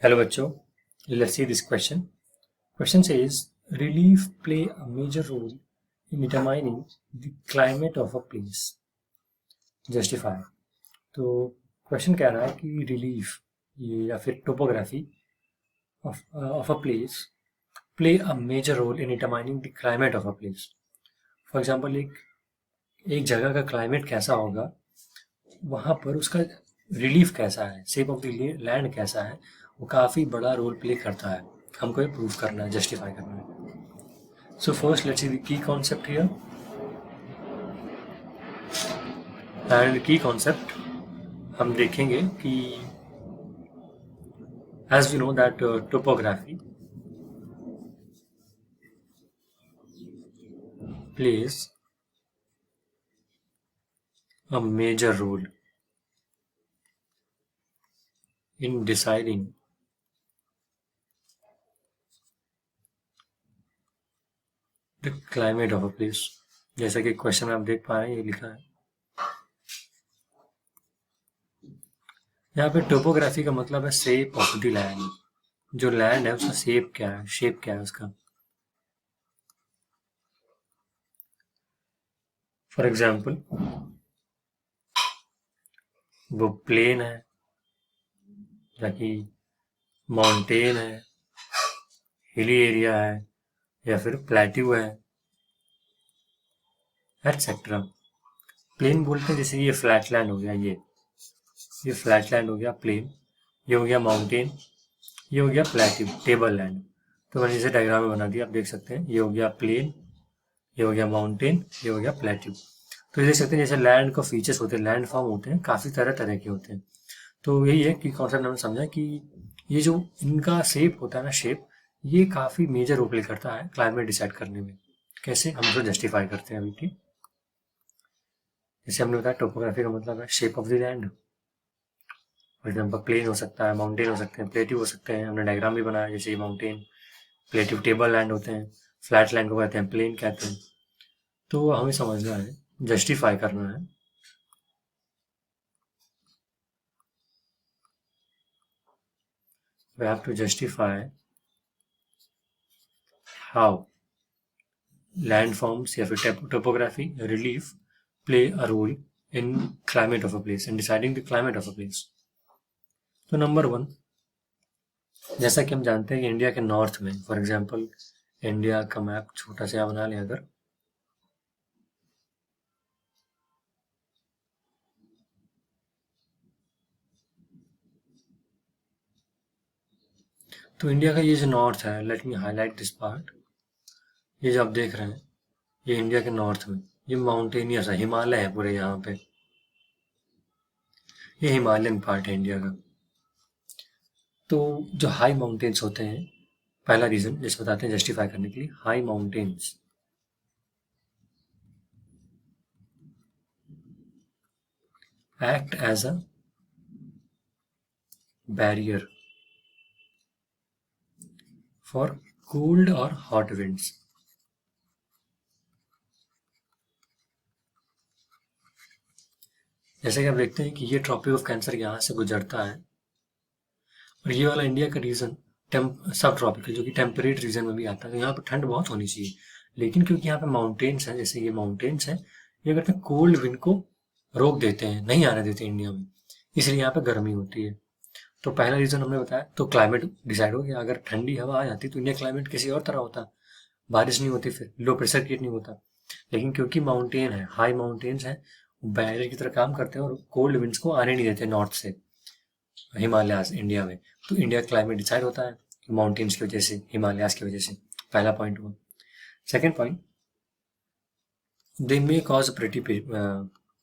Hello बच्चों, let's see this question. Question says relief play a major role in determining the climate of a place. Justify. तो question कह रहा है कि relief ये या फिर topography of a place play a major role in determining the climate of a place. For example, एक जगह का क्लाइमेट कैसा होगा, वहाँ पर उसका रिलीफ कैसा है, शेप ऑफ द लैंड कैसा है, वो काफ़ी बड़ा रोल प्ले करता है. हमको ये प्रूव करना है, जस्टिफाई करना है. So first let's see the key concept here. And key concept हम देखेंगे कि as we know that topography plays a major role in deciding the climate of a place. जैसा कि क्वेश्चन में आप देख पा रहे हैं, ये लिखा है. यहाँ पे टोपोग्राफी का मतलब है शेप ऑफ द लैंड. जो लैंड है उसका शेप क्या है, शेप क्या है उसका. फॉर एग्जाम्पल, वो प्लेन है या कि माउंटेन है, हिली एरिया है, या फिर प्लेट्यू है, एटसेट्रा. प्लेन बोलते हैं जैसे ये फ्लैट लैंड हो गया, ये फ्लैट लैंड हो गया प्लेन, ये हो गया माउंटेन, ये हो गया प्लेट्यू टेबल लैंड. तो मैंने इसे डायग्राम में बना दिया, आप देख सकते हैं. ये हो गया प्लेन, ये हो गया माउंटेन, ये हो गया प्लेट्यू. तो ये देख सकते हैं जैसे लैंड का फीचर्स होते हैं, लैंड फॉर्म होते हैं, काफ़ी तरह तरह के होते हैं. तो यही है कि कॉन्सेप्ट हमने समझा कि ये जो इनका शेप होता है ना, शेप, ये काफ़ी मेजर रोल प्ले करता है क्लाइमेट डिसाइड करने में. कैसे, हम इसको जस्टिफाई करते हैं अभी की. जैसे हमने बताया टोपोग्राफी का मतलब है shape of the land. For example plain हो सकता है, माउंटेन हो सकते हैं, प्लेट्यू हो सकते हैं. हमने डायग्राम भी बनाया, जैसे ये माउंटेन, प्लेट्यू टेबल लैंड होते हैं, फ्लैट लैंड को कहते हैं प्लेन कहते हैं. तो हमें समझना है, जस्टिफाई करना है. We have to justify how landforms या फिर topography, relief play a role in climate of a place, in deciding the climate of a place. तो नंबर 1, जैसा कि हम जानते हैं कि इंडिया के नॉर्थ में, फॉर एग्जांपल इंडिया का मैप छोटा सा बना लें अगर, तो इंडिया का ये जो नॉर्थ है, let me highlight this part. ये जो आप देख रहे हैं, ये इंडिया के नॉर्थ में ये माउंटेनियस है, हिमालय है पूरे यहाँ पे. ये हिमालयन पार्ट है इंडिया का. तो जो हाई माउंटेन्स होते हैं, पहला रीजन जैसे बताते हैं जस्टिफाई करने के लिए, high mountains act as a barrier for cold or hot winds. जैसे कि आप देखते हैं कि ये ट्रॉपिक ऑफ कैंसर यहाँ से गुजरता है, और ये वाला इंडिया का रीजन सब ट्रॉपिकल, जो कि टेम्परेट रीजन में भी आता है. तो यहाँ पर ठंड बहुत होनी चाहिए, लेकिन क्योंकि यहाँ पे माउंटेन्स हैं, जैसे ये माउंटेन्स हैं, ये करते हैं कोल्ड विंड को रोक देते हैं, नहीं आने देते इंडिया में, इसलिए यहाँ पे गर्मी होती है. तो पहला रीजन हमने बताया. तो क्लाइमेट डिसाइड हो गया. अगर ठंडी हवा आ जाती तो इंडिया क्लाइमेट किसी और तरह होता, बारिश नहीं होती, फिर लो प्रेशर क्रिएट नहीं होता. लेकिन क्योंकि माउंटेन है, हाई माउंटेन्स है, बैरियर की तरह काम करते हैं और कोल्ड विंड्स को आने नहीं देते नॉर्थ से, हिमालयाज इंडिया में. तो इंडिया क्लाइमेट डिसाइड होता है माउंटेन्स की वजह से, हिमालयाज की वजह से. पहला पॉइंट हुआ. Second point, they may cause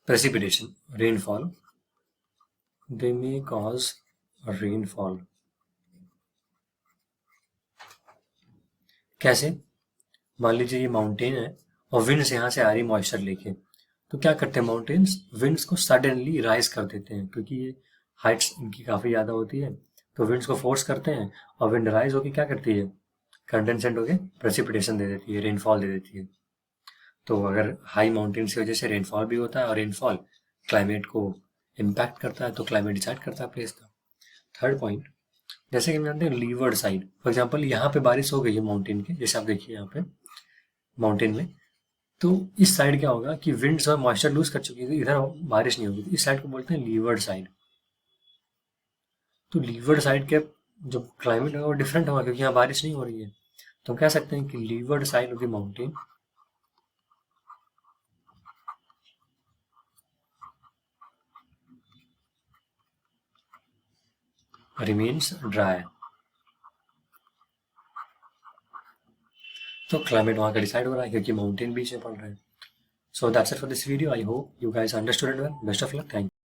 precipitation, rainfall. They may cause rainfall. कैसे, मान लीजिए ये माउंटेन है और विंड्स यहाँ से आ रही मॉइस्चर लेके, तो क्या करते हैं माउंटेन्स, विंड्स को सडनली राइज कर देते हैं, क्योंकि ये हाइट्स इनकी काफ़ी ज़्यादा होती है. तो विंड्स को फोर्स करते हैं और विंड राइज होकर क्या करती है, कंडेंसेंट होकर प्रेसिपिटेशन दे देती है, रेनफॉल दे देती है. तो अगर हाई माउंटेन्स की वजह से रेनफॉल भी होता है, और रेनफॉल क्लाइमेट को इम्पैक्ट करता है, तो क्लाइमेट डिसाइड करता है प्लेस का. थर्ड पॉइंट, जैसे कि हम जानते हैं लीवर्ड साइड, फॉर एग्जाम्पल यहाँ पे बारिश हो गई है माउंटेन के, जैसे आप देखिए यहाँ पे माउंटेन में, तो इस साइड क्या होगा कि विंड्स और मॉइस्चर लूज कर चुकी है, इधर बारिश नहीं होगी, तो इस साइड को बोलते हैं लीवर्ड साइड। तो लीवर्ड साइड के जो क्लाइमेट होगा वो डिफरेंट होगा, क्योंकि यहाँ बारिश नहीं हो रही है। तो हम कह सकते हैं कि levered side of the mountain remains dry. तो क्लाइमेट वहाँ का डिसाइड हो रहा है क्योंकि माउंटेन बीच में पड़ रहा है। So that's it for this video. I hope you guys understood it well. Best of luck. Thank you.